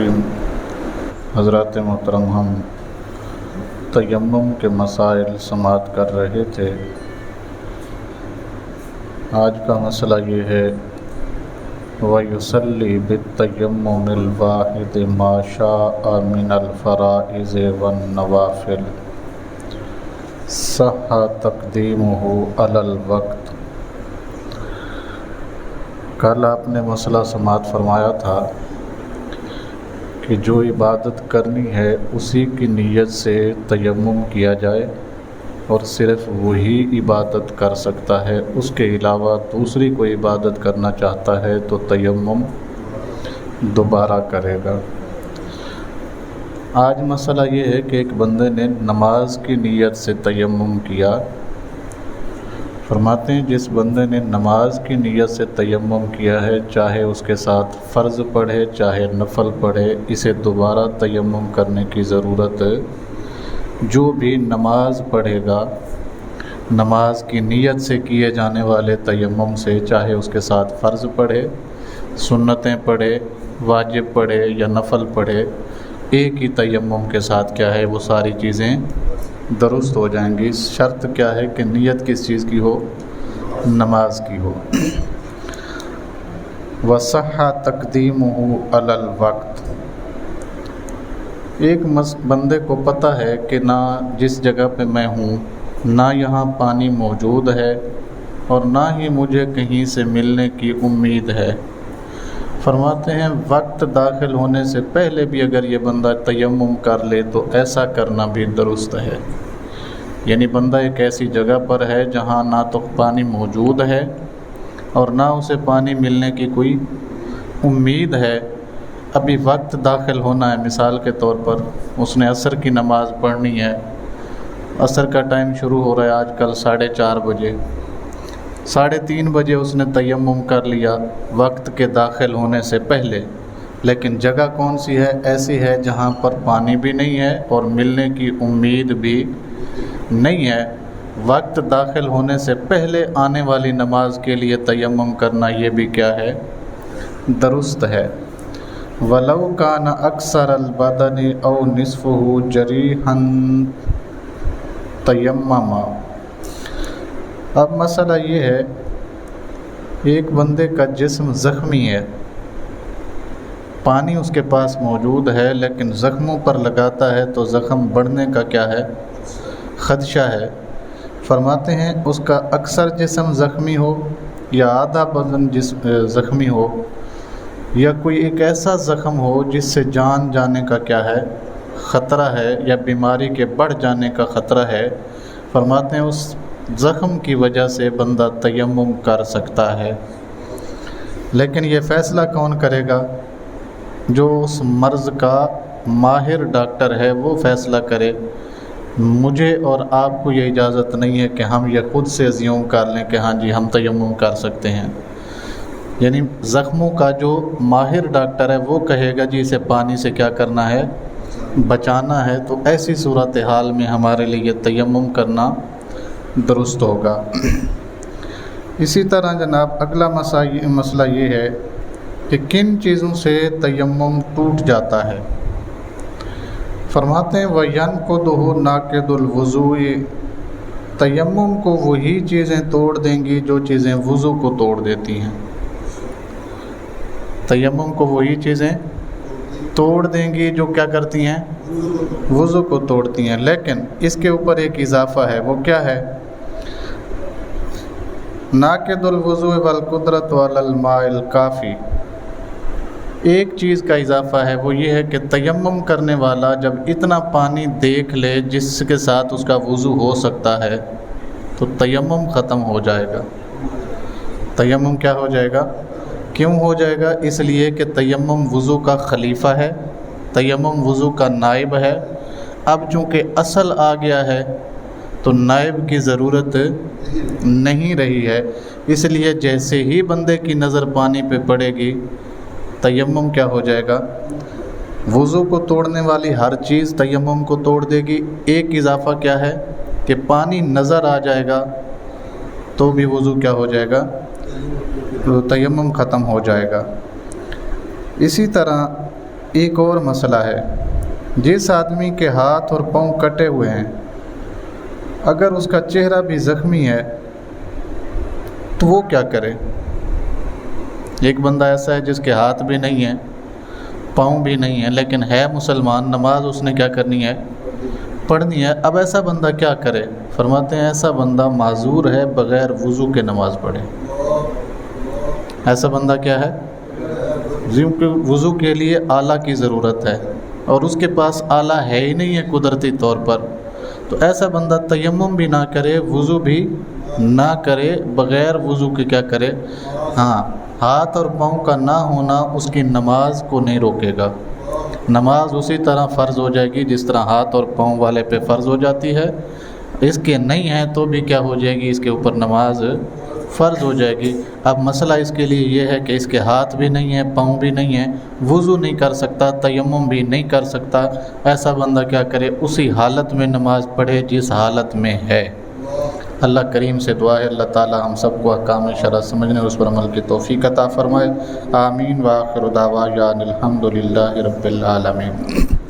मुस्तकीम। हज़रात मोहतरम, हम तयम्मुम के मसाइल समाअत कर रहे थे। आज का मसला ये है वयुसल्ली बित्तयम्मुमिल वाहिद मा शाअ मिनल फ़राइज़ वन नवाफ़िल सहा तक़दीमुहु अलल वक्त। कल आपने मसला समाअत फरमाया था कि जो इबादत करनी है उसी की नीयत से तयम्मुम किया जाए और सिर्फ़ वही इबादत कर सकता है, उसके अलावा दूसरी कोई इबादत करना चाहता है तो तयम्मुम दोबारा करेगा। आज मसला ये है कि एक बंदे ने नमाज की नीयत से तयम्मुम किया। फरमाते हैं जिस बंदे ने नमाज की नीयत से तयम्मुम किया है, चाहे उसके साथ फ़र्ज़ पढ़े चाहे नफल पढ़े, इसे दोबारा तयम्मुम करने की ज़रूरत है। जो भी नमाज पढ़ेगा नमाज की नीयत से किए जाने वाले तयम्मुम से, चाहे उसके साथ फ़र्ज़ पढ़े, सुन्नतें पढ़े, वाजिब पढ़े या नफल पढ़े, एक ही तयम्मुम के साथ क्या है वो सारी चीज़ें दुरुस्त हो जाएंगी। शर्त क्या है कि नीयत किस चीज़ की हो? नमाज की हो। वसहा तक़दीमुहु अलल वक्त। एक बंदे को पता है कि ना जिस जगह पे मैं हूँ ना यहाँ पानी मौजूद है और ना ही मुझे कहीं से मिलने की उम्मीद है। फरमाते हैं वक्त दाखिल होने से पहले भी अगर ये बंदा तयम्मुम कर ले तो ऐसा करना भी दुरुस्त है। यानी बंदा एक ऐसी जगह पर है जहाँ ना तो पानी मौजूद है और ना उसे पानी मिलने की कोई उम्मीद है, अभी वक्त दाखिल होना है। मिसाल के तौर पर उसने असर की नमाज़ पढ़नी है, असर का टाइम शुरू हो रहा है आजकल 4:30 बजे, 3:30 बजे उसने तयम्मुम कर लिया वक्त के दाखिल होने से पहले। लेकिन जगह कौन सी है? ऐसी है जहाँ पर पानी भी नहीं है और मिलने की उम्मीद भी नहीं है। वक्त दाखिल होने से पहले आने वाली नमाज के लिए तयम्मुम करना ये भी क्या है? दुरुस्त है। वलौ कान अक्सर अलबदनी औ निस्फुहु जरीहन तयम्ममा। अब मसला ये है, एक बंदे का जिस्म ज़ख्मी है, पानी उसके पास मौजूद है लेकिन ज़ख्मों पर लगाता है तो ज़ख्म बढ़ने का क्या है? ख़दशा है। फरमाते हैं उसका अक्सर जिस्म ज़ख्मी हो या आधा बदन ज़ख्मी हो या कोई एक ऐसा ज़ख्म हो जिससे जान जाने का क्या है? ख़तरा है या बीमारी के बढ़ जाने का ख़तरा है। फरमाते हैं उस ज़ख्म की वजह से बंदा तयम्मुम कर सकता है। लेकिन ये फ़ैसला कौन करेगा? जो उस मर्ज़ का माहिर डॉक्टर है वो फ़ैसला करे। मुझे और आपको ये इजाज़त नहीं है कि हम ये ख़ुद से अज़्यूम कर लें कि हाँ जी हम तयम्मुम कर सकते हैं। यानी ज़ख्मों का जो माहिर डॉक्टर है वो कहेगा जी इसे पानी से क्या करना है? बचाना है। तो ऐसी सूरत हाल में हमारे लिए तयम्मुम करना दुरुस्त होगा। इसी तरह जनाब अगला मसला ये है कि किन चीज़ों से तयम्मुम टूट जाता है। फरमाते हैं वयनक़ुदुहु नाक़िदुल वुज़ूइ। तयम्मुम को वही चीज़ें तोड़ देंगी जो चीज़ें वज़ू को तोड़ देती हैं। तयम्मुम को वही चीज़ें तोड़ देंगी जो क्या करती हैं? वज़ू को तोड़ती हैं। लेकिन इसके ऊपर एक इजाफ़ा है, वो क्या है? नाक़िदुल वुज़ू वल क़ुदरत वल माइल काफ़ी। एक चीज़ का इजाफ़ा है, वो ये है कि तयम्मुम करने वाला जब इतना पानी देख ले जिसके साथ उसका वज़ू हो सकता है तो तयम्मुम ख़त्म हो जाएगा। तयम्मुम क्या हो जाएगा? क्यों हो जाएगा? इसलिए कि तयम्मुम वज़ू का खलीफा है, तयम्मुम वज़ू का नाइब है। अब चूँकि असल आ गया है तो नाइब की ज़रूरत नहीं रही है, इसलिए जैसे ही बंदे की नज़र पानी पे पड़ेगी तयम्मुम क्या हो जाएगा? वज़ू को तोड़ने वाली हर चीज़ तयम्मुम को तोड़ देगी। एक इजाफ़ा क्या है कि पानी नज़र आ जाएगा तो भी वज़ू क्या हो जाएगा? तो तयम्मुम ख़त्म हो जाएगा। इसी तरह ایک اور مسئلہ ہے، جس آدمی کے ہاتھ اور پاؤں کٹے ہوئے ہیں، اگر اس کا چہرہ بھی زخمی ہے تو وہ کیا کرے؟ ایک بندہ ایسا ہے جس کے ہاتھ بھی نہیں ہیں، پاؤں بھی نہیں ہیں، لیکن ہے مسلمان، نماز اس نے کیا کرنی ہے؟ پڑھنی ہے۔ اب ایسا بندہ کیا کرے؟ فرماتے ہیں ایسا بندہ معذور ہے، بغیر وضو کے نماز پڑھے۔ ایسا بندہ کیا ہے؟ وضو کے لیے آلہ کی ضرورت ہے، اور اس کے پاس آلہ ہے ہی نہیں ہے قدرتی طور پر، تو ایسا بندہ تیمم بھی نہ کرے، وضو بھی نہ کرے، بغیر وضو کے کیا کرے؟ ہاں، ہاتھ اور پاؤں کا نہ ہونا اس کی نماز کو نہیں روکے گا۔ نماز اسی طرح فرض ہو جائے گی جس طرح ہاتھ اور پاؤں والے پہ فرض ہو جاتی ہے، اس کے نہیں ہیں تو بھی کیا ہو جائے گی؟ اس کے اوپر نماز فرض ہو جائے گی۔ اب مسئلہ اس کے لیے یہ ہے کہ اس کے ہاتھ بھی نہیں ہیں، پاؤں بھی نہیں ہیں، وضو نہیں کر سکتا، تیمم بھی نہیں کر سکتا، ایسا بندہ کیا کرے؟ اسی حالت میں نماز پڑھے جس حالت میں ہے۔ اللہ کریم سے دعا ہے اللہ تعالی ہم سب کو احکام شرع سمجھنے اور اس پر عمل کی توفیق عطا فرمائے۔ آمین وآخر دعوانا الحمدللہ رب العالمین۔